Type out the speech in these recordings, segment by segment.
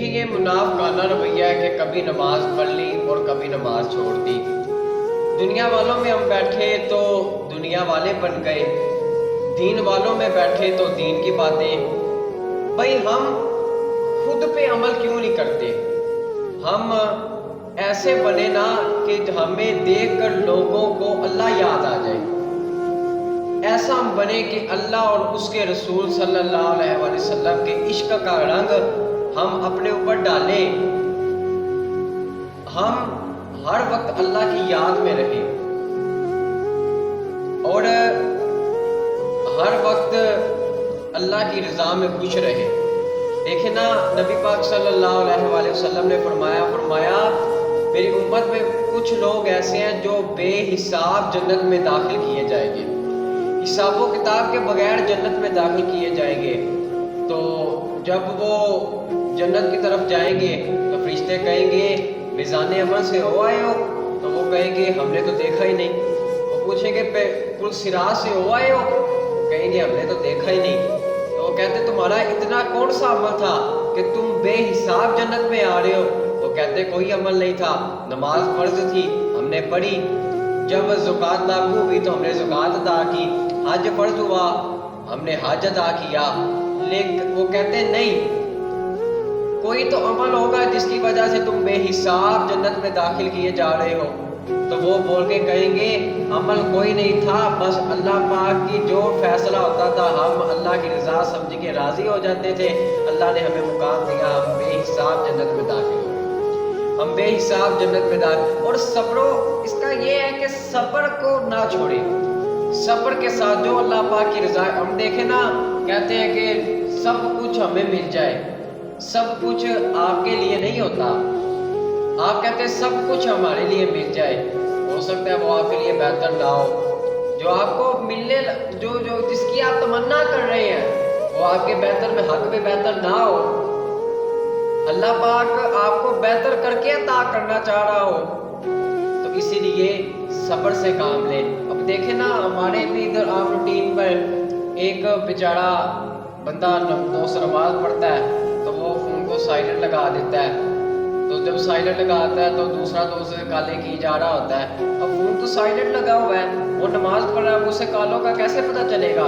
یہ منافقانہ رویہ ہے کہ کبھی نماز پڑھ لی اور کبھی نماز چھوڑ دی. دنیا والوں میں ہم بیٹھے تو دنیا والے بن گئے، دین والوں میں بیٹھے تو دین کی باتیں. بھائی ہم خود پہ عمل کیوں نہیں کرتے؟ ہم ایسے بنے نا کہ ہمیں دیکھ کر لوگوں کو اللہ یاد آ جائے. ایسا ہم بنے کہ اللہ اور اس کے رسول صلی اللہ علیہ وسلم کے عشق کا رنگ ہم اپنے اوپر ڈالیں. ہم ہر وقت اللہ کی یاد میں رہیں اور ہر وقت اللہ کی رضا میں خوش رہے. دیکھیں نا نبی پاک صلی اللہ علیہ وسلم نے فرمایا میری امت میں کچھ لوگ ایسے ہیں جو بے حساب جنت میں داخل کیے جائیں گے، حساب و کتاب کے بغیر جنت میں داخل کیے جائیں گے. تو جب وہ جنت کی طرف جائیں گے تو فرشتے کہیں گے میزان عمل سے ہو آئے ہو؟ تو وہ کہیں گے ہم نے تو دیکھا ہی نہیں. وہ پوچھیں گے پل صراط سے ہو آئے ہو؟ وہ کہیں گے ہم نے تو دیکھا ہی نہیں. تو وہ کہتے تمہارا اتنا کون سا عمل تھا کہ تم بے حساب جنت میں آ رہے ہو؟ وہ کہتے کوئی عمل نہیں تھا، نماز فرض تھی ہم نے پڑھی، جب زکوٰۃ لاگو ہوئی تو ہم نے زکوٰۃ ادا کی، حج فرض ہوا ہم نے حج ادا کیا. لیکن وہ کہتے نہیں، کوئی تو عمل ہوگا جس کی وجہ سے تم بے حساب جنت میں داخل کیے جا رہے ہو. تو وہ بول کے کہیں گے عمل کوئی نہیں تھا، بس اللہ پاک کی جو فیصلہ ہوتا تھا ہم اللہ کی رضا سمجھ کے راضی ہو جاتے تھے. اللہ نے ہمیں مقام دیا، ہم بے حساب جنت میں داخل ہو، ہم بے حساب جنت میں داخل. اور صبر اس کا یہ ہے کہ صبر کو نہ چھوڑے، صبر کے ساتھ جو اللہ پاک کی رضا. ہم دیکھیں نا کہتے ہیں کہ سب کچھ ہمیں مل جائے، سب کچھ آپ کے لیے نہیں ہوتا. آپ کہتے ہیں سب کچھ ہمارے لیے مل جائے، ہو سکتا ہے وہ آپ کے لیے بہتر نہ ہو. جو آپ کو ملنے جو جس کی آپ تمنا کر رہے ہیں وہ آپ کے بہتر میں حق میں بہتر نہ ہو. اللہ پاک آپ کو بہتر کر کے عطا کرنا چاہ رہا ہو، تو اسی لیے صبر سے کام لیں. اب دیکھیں نا ہمارے بھی ادھر عام روٹین پر ایک بیچارہ بندہ دوست نماز پڑھتا ہے تو وہ فون کو سائلنٹ لگا دیتا ہے. تو جب سائلنٹ لگاتا ہے تو دوسرا دوست سے کالیں کی جا رہا ہوتا ہے. اب فون تو سائلنٹ لگا ہوا ہے، وہ نماز پڑھ رہا ہے، اسے کالوں کا کیسے پتہ چلے گا؟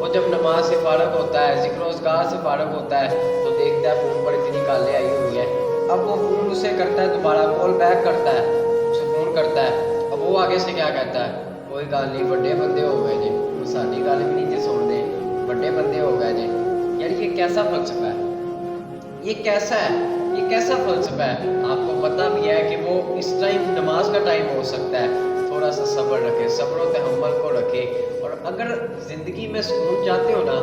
وہ جب نماز سے فارغ ہوتا ہے، ذکر و اذکار سے فارغ ہوتا ہے تو دیکھتا ہے فون پر اتنی کالیں آئی ہوئی ہیں. اب وہ فون اسے کرتا ہے، دوبارہ کال بیک کرتا ہے، اسے فون کرتا ہے. اب وہ آگے سے کیا کہتا ہے؟ کوئی گل نہیں، بڑے بندے ہو گئے جی، ساری گل بھی نہیں جی سن دے، بڑے بندے ہو گئے جی. یار یہ کیسا فلسفہ ہے؟ یہ کیسا ہے؟ یہ کیسا فلسفہ ہے؟ آپ کو پتہ بھی ہے کہ وہ اس ٹائم نماز کا ٹائم ہو سکتا ہے. تھوڑا سا صبر رکھے، صبر و تحمل کو رکھے. اور اگر زندگی میں سکون چاہتے ہو نا،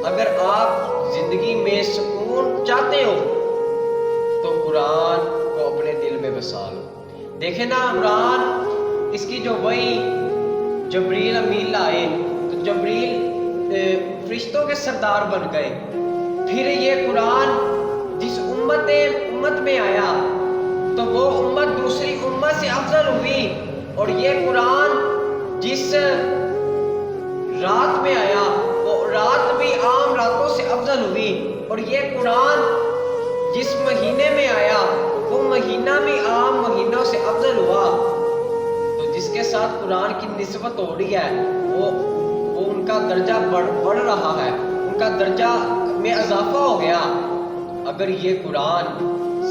اگر آپ زندگی میں سکون چاہتے ہو تو قرآن کو اپنے دل میں بسا لو. دیکھیں نا قرآن اس کی جو وہی جبریل امین لائے تو جبریل فرشتوں کے سردار بن گئے. پھر یہ قرآن جس امت میں آیا تو وہ امت دوسری امت سے افضل ہوئی. اور یہ قرآن جس رات میں آیا وہ رات بھی عام راتوں سے افضل ہوئی. اور یہ قرآن جس مہینے میں آیا وہ مہینہ بھی عام مہینوں سے افضل ہوا. تو جس کے ساتھ قرآن کی نسبت ہو رہی ہے وہ ان کا درجہ بڑھ رہا ہے، ان کا درجہ میں اضافہ ہو گیا. اگر یہ قرآن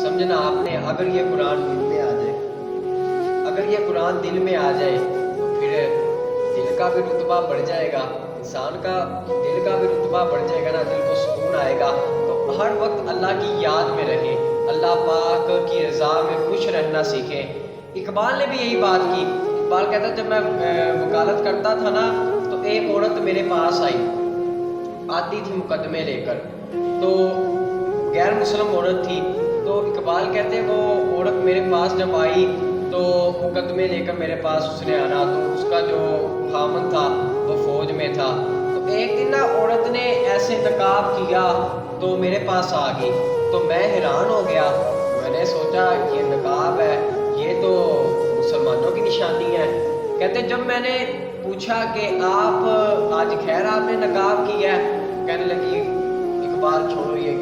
سمجھنا آپ نے، اگر یہ قرآن دل میں آ جائے، اگر یہ قرآن دل میں آ جائے تو پھر دل کا بھی رتبہ بڑھ جائے گا، انسان کا دل کا بھی رتبہ بڑھ جائے گا نا، دل کو سکون آئے گا. تو ہر وقت اللہ کی یاد میں رہیں، اللہ پاک کی رضا میں خوش رہنا سیکھیں. اقبال نے بھی یہی بات کی. اقبال کہتا جب میں وکالت کرتا تھا نا تو ایک عورت میرے پاس آتی تھی مقدمے لے کر، تو غیر مسلم عورت تھی. تو اقبال کہتے وہ عورت میرے پاس جب آئی تو مقدمے لے کر میرے پاس اس نے آنا، تو اس کا جو خامن تھا وہ فوج میں تھا. تو ایک دن نا عورت نے ایسے نقاب کیا تو میرے پاس آ گئی. تو میں حیران ہو گیا، میں نے سوچا یہ نقاب ہے، یہ تو مسلمانوں کی نشانی ہے. کہتے جب میں نے پوچھا کہ آپ آج خیر آپ نے نقاب کیا ہے، کہنے لگی اقبال چھوڑو یہ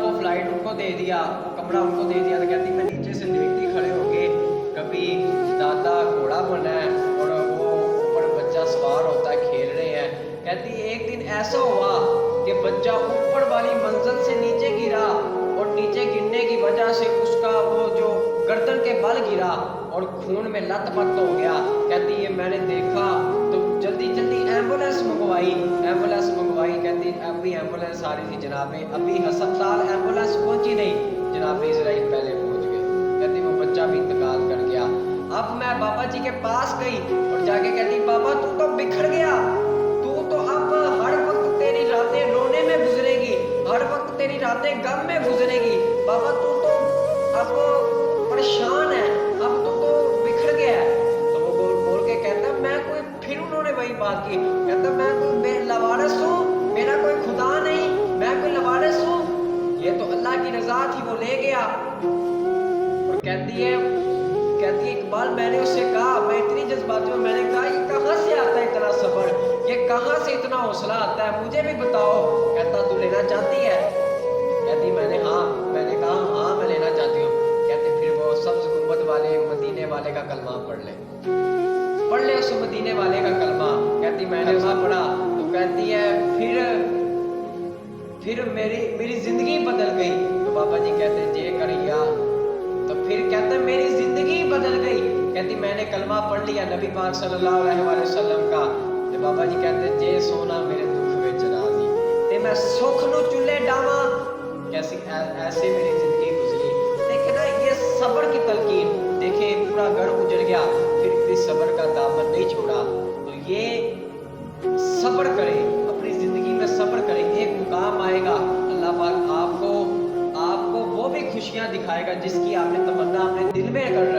وہ فلائٹ ان کو دے دیا، وہ کمرہ ان کو دے دیا، تو کہتی میں نیچے سے دیکھتی کھڑے ہو کے، کبھی دادا گھوڑا بنا ہے اور وہ اوپر بچہ سوار ہوتا ہے، کھیل رہے ہیں۔ کہتی ایک دن ایسا ہوا کہ بچہ اوپر والی منزل سے نیچے گرا اور نیچے گرنے کی وجہ سے اس کا وہ جو گردن کے بل گرا اور خون میں لت پت ہو گیا۔ کہتی یہ میں نے دیکھا تو جلدی جلدی ایمبولینس منگوائی، کہتی ابھی ایمبولینس آ رہی تھی جناب، ابھی ہسپتال ایمبولینس پہنچی نہیں، جناب اسرائیل پہلے پہنچ گئے۔ کہتی وہ بچہ بھی انتقال کر گیا۔ اب میں بابا جی کے پاس گئی اور جا کے کہتی بابا تو بکھر گیا، تو اب ہر وقت تیری راتیں رونے میں گزرے گی، ہر وقت تیری راتیں غم میں گزرے گی، بابا تو اب پریشان ہے، اب تو بکھر گیا ہے۔ تو وہ بول کے کہتا میں کوئی، پھر انہوں نے وہی بات کی، کہتا میں کوئی لوارث ہوں، میرا کوئی خدا نہیں، میں کوئی لوارث ہوں، یہ تو اللہ کی رضا تھی، وہ لے گیا۔ اور کہتی ہے اقبال میں نے اس سے کہا، میں اتنی جذباتی ہوں، میں نے کہا یہ کہاں سے آتا ہے اتنا صبر، یہ کہاں سے اتنا حوصلہ آتا ہے، مجھے بھی بتاؤ۔ کہتا تو لینا چاہتی ہے؟ کہتی میں نے کہا ہاں میں لینا چاہتی ہوں۔ کہتے پھر وہ سبز گنبد والے مدینے والے کا کلمہ پڑھ لے اس مدینے والے کا کلمہ۔ کہتی میں نے وہاں پڑھا تو کہتی ہے پھر میری زندگی بدل گئی۔ تو بابا جی کہتے جے کر یا، تو پھر کہتے میری زندگی بدل گئی۔ کہتی میں نے کلمہ پڑھ لیا نبی پاک صلی اللہ علیہ وسلم کا، تو بابا جی کہتے جے سونا میرے دکھ وچ راضی تے میں سکھ نو چولے ڈاواں، کیسی ایسے میری زندگی گزری۔ دیکھیں نا یہ صبر کی تلقین، دیکھیں پورا گھر اجڑ گیا پھر بھی صبر کا دامن نہیں چھوڑا۔ تو یہ صبر کرے، اپنی زندگی میں صبر کرے، ایک مقام آئے گا اللہ پاک آپ کو وہ بھی خوشیاں دکھائے گا جس کی آپ نے تمنا اپنے دل میں کر